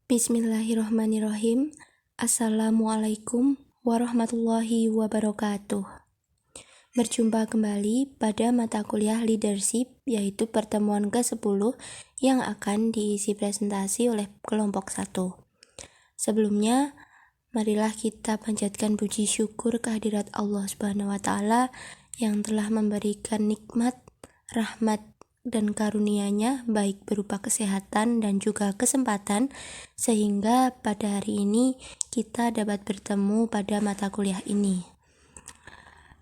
Bismillahirrahmanirrahim. Assalamualaikum warahmatullahi wabarakatuh. Berjumpa kembali pada mata kuliah leadership, yaitu pertemuan ke-10 yang akan diisi presentasi oleh kelompok 1. Sebelumnya, marilah kita panjatkan puji syukur kehadirat Allah Subhanahu wa Ta'ala yang telah memberikan nikmat, rahmat, dan karunia-Nya baik berupa kesehatan dan juga kesempatan, sehingga pada hari ini kita dapat bertemu pada mata kuliah ini.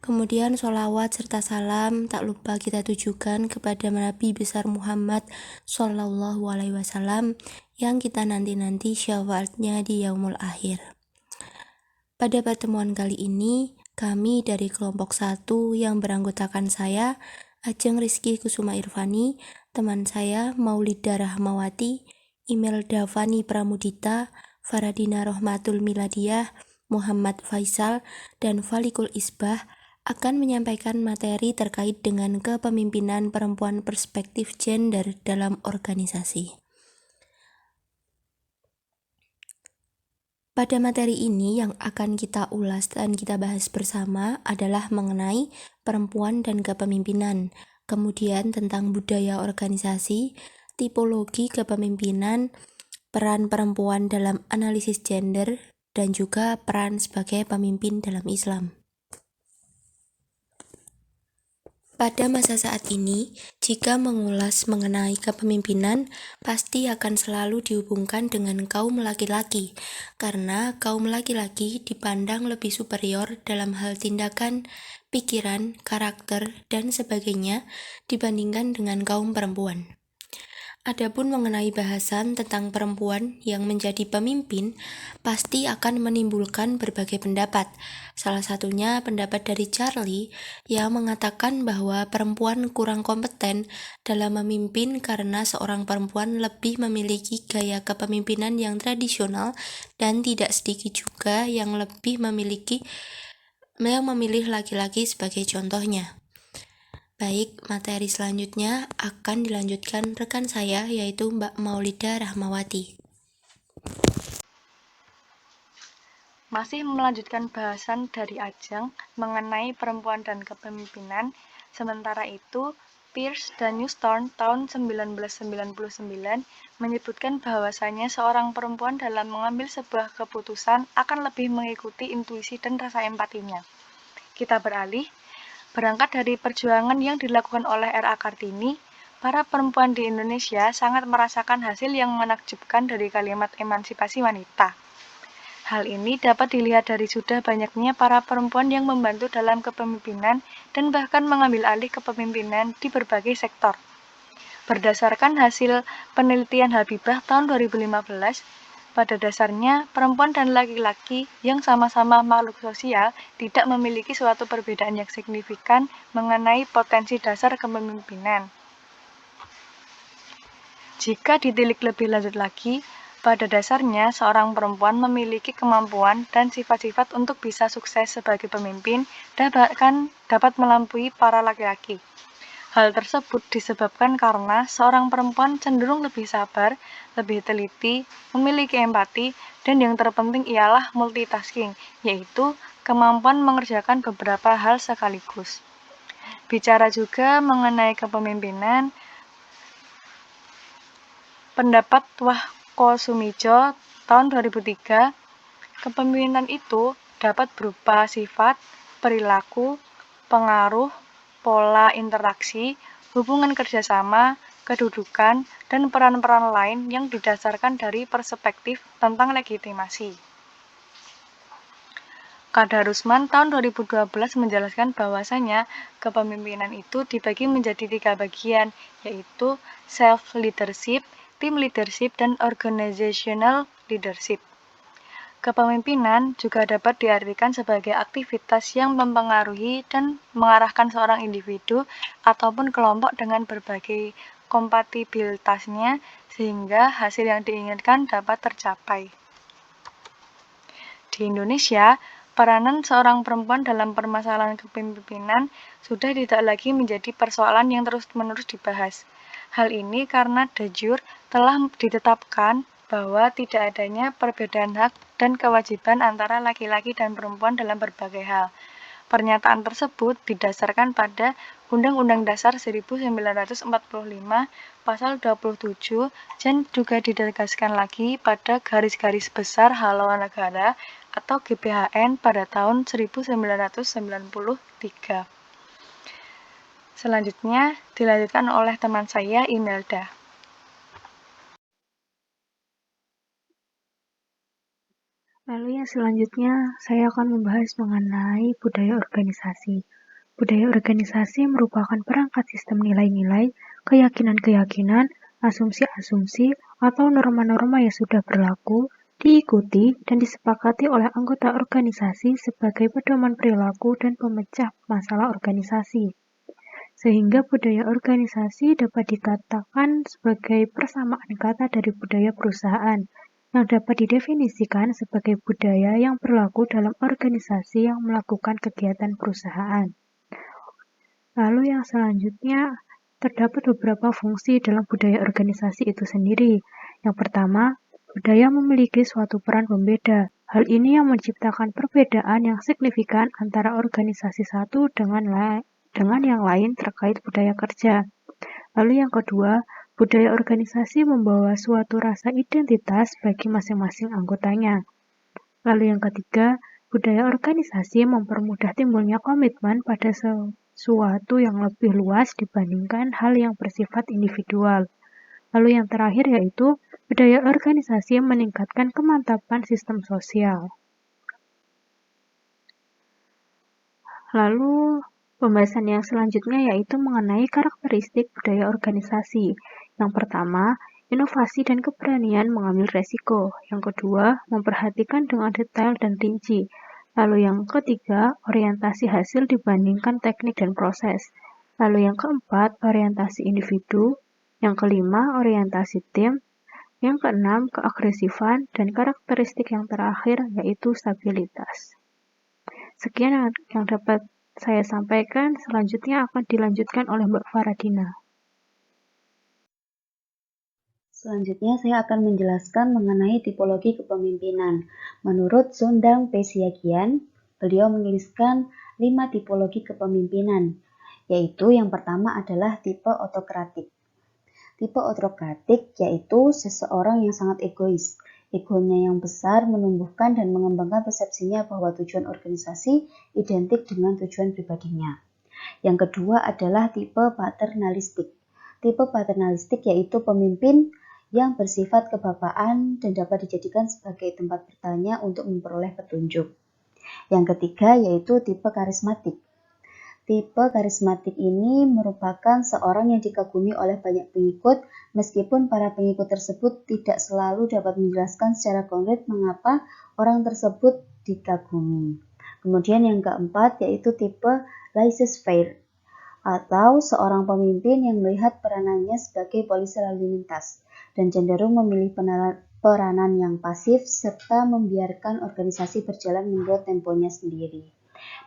Kemudian sholawat serta salam tak lupa kita tujukan kepada Nabi besar Muhammad SAW yang kita nanti-nanti syafaatnya di yaumul akhir. Pada pertemuan kali ini, kami dari kelompok 1 yang beranggotakan saya, Ajeng Rizky Kusuma Irvani, teman saya Maulida Rahmawati, Imelda Fani Pramudita, Faradina Rohmatul Miladiyah, Muhammad Faisal, dan Falikul Isbah akan menyampaikan materi terkait dengan kepemimpinan perempuan perspektif gender dalam organisasi. Pada materi ini yang akan kita ulas dan kita bahas bersama adalah mengenai perempuan dan kepemimpinan, kemudian tentang budaya organisasi, tipologi kepemimpinan, peran perempuan dalam analisis gender, dan juga peran sebagai pemimpin dalam Islam. Pada masa saat ini, jika mengulas mengenai kepemimpinan, pasti akan selalu dihubungkan dengan kaum laki-laki, karena kaum laki-laki dipandang lebih superior dalam hal tindakan, pikiran, karakter, dan sebagainya dibandingkan dengan kaum perempuan. Adapun mengenai bahasan tentang perempuan yang menjadi pemimpin, pasti akan menimbulkan berbagai pendapat. Salah satunya pendapat dari Charlie yang mengatakan bahwa perempuan kurang kompeten dalam memimpin karena seorang perempuan lebih memiliki gaya kepemimpinan yang tradisional dan tidak sedikit juga yang lebih memilih laki-laki sebagai contohnya. Baik, materi selanjutnya akan dilanjutkan rekan saya, yaitu Mbak Maulida Rahmawati. Masih melanjutkan bahasan dari Ajeng mengenai perempuan dan kepemimpinan. Sementara itu, Pierce dan Newstorm tahun 1999 menyebutkan bahwasanya seorang perempuan dalam mengambil sebuah keputusan akan lebih mengikuti intuisi dan rasa empatinya. Kita berangkat dari perjuangan yang dilakukan oleh R.A. Kartini, para perempuan di Indonesia sangat merasakan hasil yang menakjubkan dari kalimat emansipasi wanita. Hal ini dapat dilihat dari sudah banyaknya para perempuan yang membantu dalam kepemimpinan dan bahkan mengambil alih kepemimpinan di berbagai sektor. Berdasarkan hasil penelitian Habibah tahun 2015, pada dasarnya perempuan dan laki-laki yang sama-sama makhluk sosial tidak memiliki suatu perbedaan yang signifikan mengenai potensi dasar kepemimpinan. Jika ditilik lebih lanjut lagi, pada dasarnya seorang perempuan memiliki kemampuan dan sifat-sifat untuk bisa sukses sebagai pemimpin dan bahkan dapat melampaui para laki-laki. Hal tersebut disebabkan karena seorang perempuan cenderung lebih sabar, lebih teliti, memiliki empati, dan yang terpenting ialah multitasking, yaitu kemampuan mengerjakan beberapa hal sekaligus. Bicara juga mengenai kepemimpinan, pendapat Wahko Sumijo tahun 2003, kepemimpinan itu dapat berupa sifat, perilaku, pengaruh, pola interaksi, hubungan kerjasama, kedudukan, dan peran-peran lain yang didasarkan dari perspektif tentang legitimasi. Kadarusman tahun 2012 menjelaskan bahwasanya kepemimpinan itu dibagi menjadi 3 bagian, yaitu self-leadership, team leadership, dan organizational leadership. Kepemimpinan juga dapat diartikan sebagai aktivitas yang mempengaruhi dan mengarahkan seorang individu ataupun kelompok dengan berbagai kompatibilitasnya sehingga hasil yang diinginkan dapat tercapai. Di Indonesia, peranan seorang perempuan dalam permasalahan kepemimpinan sudah tidak lagi menjadi persoalan yang terus-menerus dibahas. Hal ini karena de jure telah ditetapkan bahwa tidak adanya perbedaan hak dan kewajiban antara laki-laki dan perempuan dalam berbagai hal. Pernyataan tersebut didasarkan pada Undang-Undang Dasar 1945 Pasal 27 dan juga ditegaskan lagi pada Garis-Garis Besar Haluan Negara atau GBHN pada tahun 1993. Selanjutnya dilanjutkan oleh teman saya, Imelda. Lalu yang selanjutnya, saya akan membahas mengenai budaya organisasi. Budaya organisasi merupakan perangkat sistem nilai-nilai, keyakinan-keyakinan, asumsi-asumsi, atau norma-norma yang sudah berlaku, diikuti, dan disepakati oleh anggota organisasi sebagai pedoman perilaku dan pemecah masalah organisasi. Sehingga budaya organisasi dapat dikatakan sebagai persamaan kata dari budaya perusahaan, yang dapat didefinisikan sebagai budaya yang berlaku dalam organisasi yang melakukan kegiatan perusahaan. Lalu yang selanjutnya, terdapat beberapa fungsi dalam budaya organisasi itu sendiri. Yang pertama, budaya memiliki suatu peran pembeda. Hal ini yang menciptakan perbedaan yang signifikan antara organisasi satu dengan yang lain terkait budaya kerja. Lalu yang kedua, budaya organisasi membawa suatu rasa identitas bagi masing-masing anggotanya. Lalu yang ketiga, budaya organisasi mempermudah timbulnya komitmen pada sesuatu yang lebih luas dibandingkan hal yang bersifat individual. Lalu yang terakhir yaitu, budaya organisasi meningkatkan kemantapan sistem sosial. Lalu, pembahasan yang selanjutnya yaitu mengenai karakteristik budaya organisasi. Yang pertama, inovasi dan keberanian mengambil resiko. Yang kedua, memperhatikan dengan detail dan rinci. Lalu yang ketiga, orientasi hasil dibandingkan teknik dan proses. Lalu yang keempat, orientasi individu. Yang kelima, orientasi tim. Yang keenam, keagresifan. Dan karakteristik yang terakhir yaitu stabilitas. Sekian yang dapat saya sampaikan, selanjutnya akan dilanjutkan oleh Mbak Faradina. Selanjutnya saya akan menjelaskan mengenai tipologi kepemimpinan. Menurut Zondang P. Siagian, beliau menuliskan 5 tipologi kepemimpinan, yaitu yang pertama adalah tipe otokratik. Tipe otokratik yaitu seseorang yang sangat egois. Egonya yang besar menumbuhkan dan mengembangkan persepsinya bahwa tujuan organisasi identik dengan tujuan pribadinya. Yang kedua adalah tipe paternalistik. Tipe paternalistik yaitu pemimpin yang bersifat kebapaan dan dapat dijadikan sebagai tempat bertanya untuk memperoleh petunjuk. Yang ketiga yaitu tipe karismatik. Tipe karismatik ini merupakan seorang yang dikagumi oleh banyak pengikut, meskipun para pengikut tersebut tidak selalu dapat menjelaskan secara konkret mengapa orang tersebut dikagumi. Kemudian yang keempat yaitu tipe laissez-faire, atau seorang pemimpin yang melihat peranannya sebagai polisi lalu lintas dan cenderung memilih peranan yang pasif serta membiarkan organisasi berjalan menurut temponya sendiri.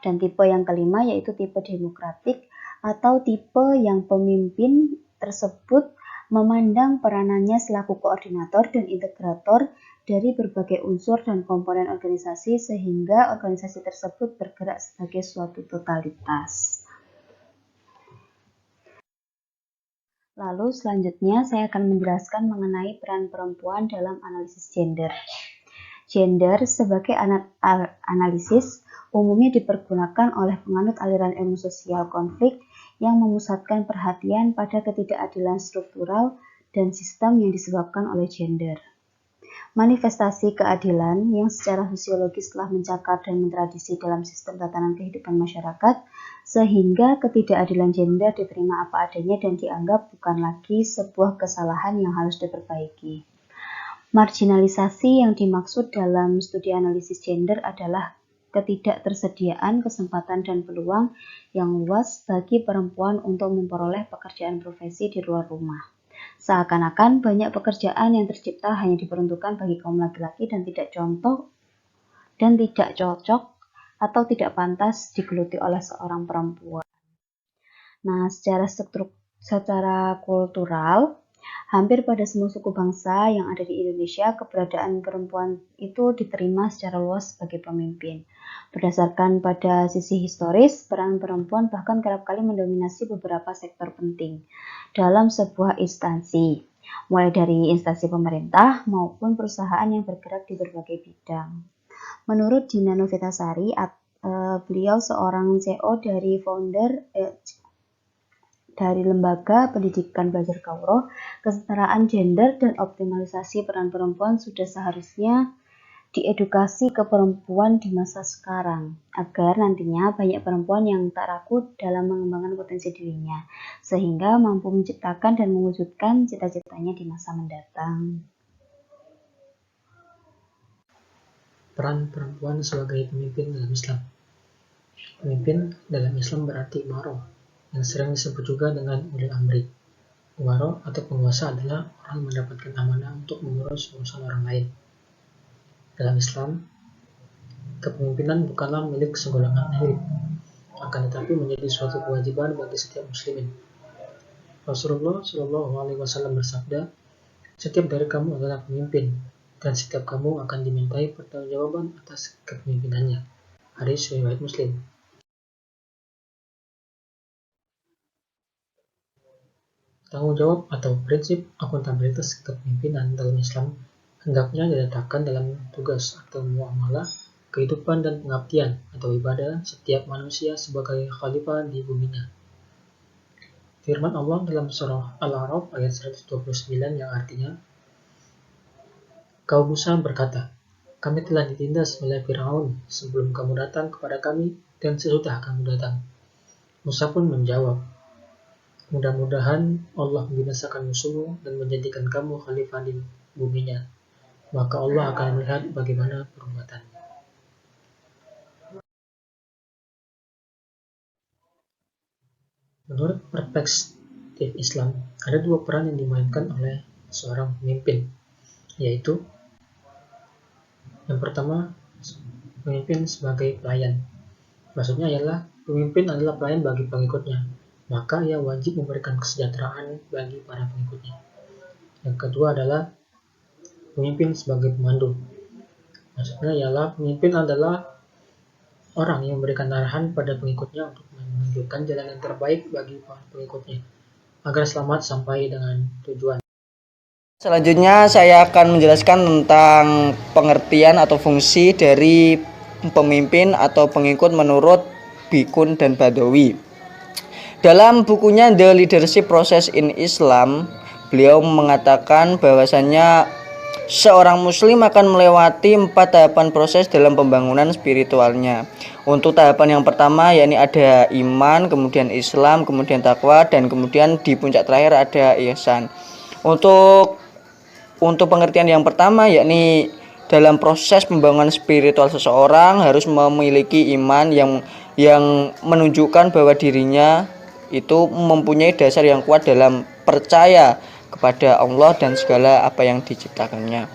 Dan tipe yang kelima yaitu tipe demokratik, atau tipe yang pemimpin tersebut memandang peranannya selaku koordinator dan integrator dari berbagai unsur dan komponen organisasi sehingga organisasi tersebut bergerak sebagai suatu totalitas. Lalu selanjutnya saya akan menjelaskan mengenai peran perempuan dalam analisis gender. Gender sebagai analisis umumnya dipergunakan oleh penganut aliran ilmu sosial konflik yang memusatkan perhatian pada ketidakadilan struktural dan sistem yang disebabkan oleh gender. Manifestasi keadilan yang secara sosiologis telah mencakar dan mentradisi dalam sistem tatanan kehidupan masyarakat, sehingga ketidakadilan gender diterima apa adanya dan dianggap bukan lagi sebuah kesalahan yang harus diperbaiki. Marginalisasi yang dimaksud dalam studi analisis gender adalah ketidaktersediaan kesempatan dan peluang yang luas bagi perempuan untuk memperoleh pekerjaan profesi di luar rumah. Seakan-akan banyak pekerjaan yang tercipta hanya diperuntukkan bagi kaum laki-laki dan tidak cocok atau tidak pantas digeluti oleh seorang perempuan. Nah, secara kultural, Hampir pada semua suku bangsa yang ada di Indonesia, keberadaan perempuan itu diterima secara luas sebagai pemimpin. Berdasarkan pada sisi historis, peran perempuan bahkan kerap kali mendominasi beberapa sektor penting dalam sebuah instansi, mulai dari instansi pemerintah maupun perusahaan yang bergerak di berbagai bidang. Menurut Dina Novitasari, beliau seorang CEO dari Lembaga Pendidikan Belajar Kawruh, kesetaraan gender dan optimalisasi peran perempuan sudah seharusnya diedukasi ke perempuan di masa sekarang, agar nantinya banyak perempuan yang tak ragu dalam mengembangkan potensi dirinya, sehingga mampu menciptakan dan mewujudkan cita-citanya di masa mendatang. Peran perempuan sebagai pemimpin dalam Islam. Pemimpin dalam Islam berarti umaro, yang sering disebut juga dengan ulil amri. Umaro atau penguasa adalah orang yang mendapatkan amanah untuk mengurus urusan orang lain. Dalam Islam, kepemimpinan bukanlah milik segolongan elit, akan tetapi menjadi suatu kewajiban bagi setiap muslimin. Rasulullah Shallallahu Alaihi Wasallam bersabda, setiap dari kamu adalah pemimpin, dan setiap kamu akan dimintai pertanggungjawaban atas kepemimpinannya. Hadis riwayat Muslim. Tanggung jawab atau prinsip akuntabilitas kepemimpinan dalam Islam hendaknya diletakkan dalam tugas atau muamalah kehidupan dan pengabdian atau ibadah setiap manusia sebagai khalifah di buminya. Firman Allah dalam surah Al-A'raf ayat 129 yang artinya, kaum Musa berkata, kami telah ditindas oleh Firaun sebelum kamu datang kepada kami dan sesudah kamu datang. Musa pun menjawab, mudah-mudahan Allah membinasakan musuhmu dan menjadikan kamu khalifah di buminya. Maka Allah akan melihat bagaimana perbuatanmu. Menurut perspektif Islam, ada dua peran yang dimainkan oleh seorang pemimpin, yaitu yang pertama, pemimpin sebagai pelayan. Maksudnya ialah pemimpin adalah pelayan bagi pengikutnya, maka ia wajib memberikan kesejahteraan bagi para pengikutnya. Yang kedua adalah pemimpin sebagai pemandu. Maksudnya ialah pemimpin adalah orang yang memberikan arahan pada pengikutnya untuk menunjukkan jalan yang terbaik bagi para pengikutnya agar selamat sampai dengan tujuan. Selanjutnya saya akan menjelaskan tentang pengertian atau fungsi dari pemimpin atau pengikut menurut Bikun dan Badawi. Dalam bukunya The Leadership Process in Islam, beliau mengatakan bahwasannya seorang muslim akan melewati 4 tahapan proses dalam pembangunan spiritualnya. Untuk tahapan yang pertama yakni ada iman, kemudian Islam, kemudian takwa, dan kemudian di puncak terakhir ada ihsan. Untuk pengertian yang pertama yakni dalam proses pembangunan spiritual seseorang harus memiliki iman yang menunjukkan bahwa dirinya itu mempunyai dasar yang kuat dalam percaya kepada Allah dan segala apa yang diciptakannya.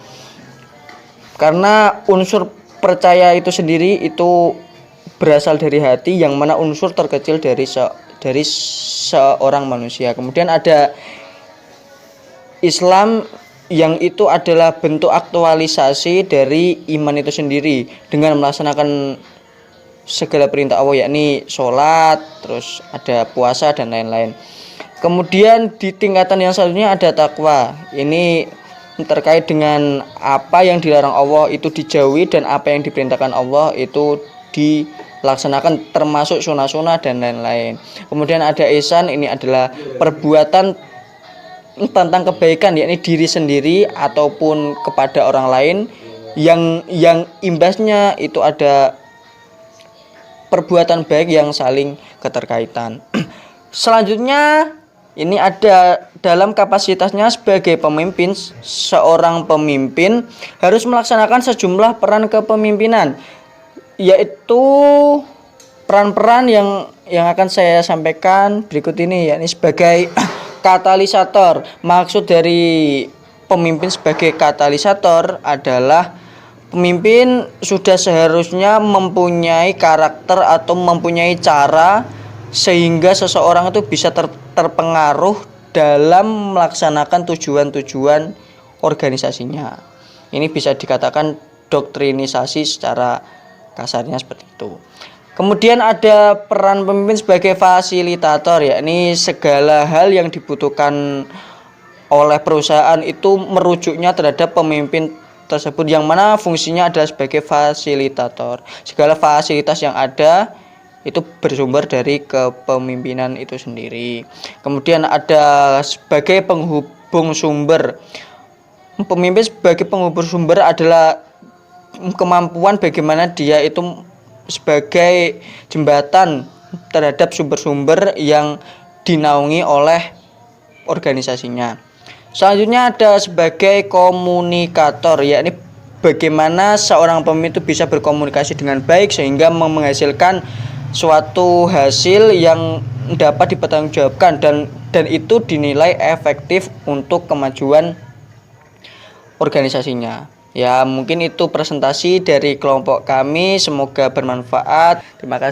Karena unsur percaya itu sendiri itu berasal dari hati, yang mana unsur terkecil dari seorang manusia. Kemudian ada Islam, yang itu adalah bentuk aktualisasi dari iman itu sendiri dengan melaksanakan segala perintah Allah, yakni sholat, terus ada puasa dan lain-lain. Kemudian di tingkatan yang selanjutnya ada takwa. Ini terkait dengan apa yang dilarang Allah itu dijauhi dan apa yang diperintahkan Allah itu dilaksanakan, termasuk sunah-sunah dan lain-lain. Kemudian ada ihsan, ini adalah perbuatan tentang kebaikan, yakni diri sendiri ataupun kepada orang lain yang imbasnya itu ada perbuatan baik yang saling keterkaitan. Selanjutnya ini ada dalam kapasitasnya sebagai pemimpin. Seorang pemimpin harus melaksanakan sejumlah peran kepemimpinan, yaitu peran-peran yang akan saya sampaikan berikut ini, yakni sebagai katalisator. Maksud dari pemimpin sebagai katalisator adalah pemimpin sudah seharusnya mempunyai karakter atau mempunyai cara sehingga seseorang itu bisa terpengaruh dalam melaksanakan tujuan-tujuan organisasinya. Ini bisa dikatakan doktrinisasi secara kasarnya seperti itu. Kemudian ada peran pemimpin sebagai fasilitator, yakni segala hal yang dibutuhkan oleh perusahaan itu merujuknya terhadap pemimpin tersebut, yang mana fungsinya adalah sebagai fasilitator. Segala fasilitas yang ada itu bersumber dari kepemimpinan itu sendiri. Kemudian ada sebagai penghubung sumber. Pemimpin sebagai penghubung sumber adalah kemampuan bagaimana dia itu sebagai jembatan terhadap sumber-sumber yang dinaungi oleh organisasinya. Selanjutnya ada sebagai komunikator, yakni bagaimana seorang pemimpin itu bisa berkomunikasi dengan baik sehingga menghasilkan suatu hasil yang dapat dipertanggungjawabkan dan itu dinilai efektif untuk kemajuan organisasinya. Ya, mungkin itu presentasi dari kelompok kami, semoga bermanfaat. Terima kasih.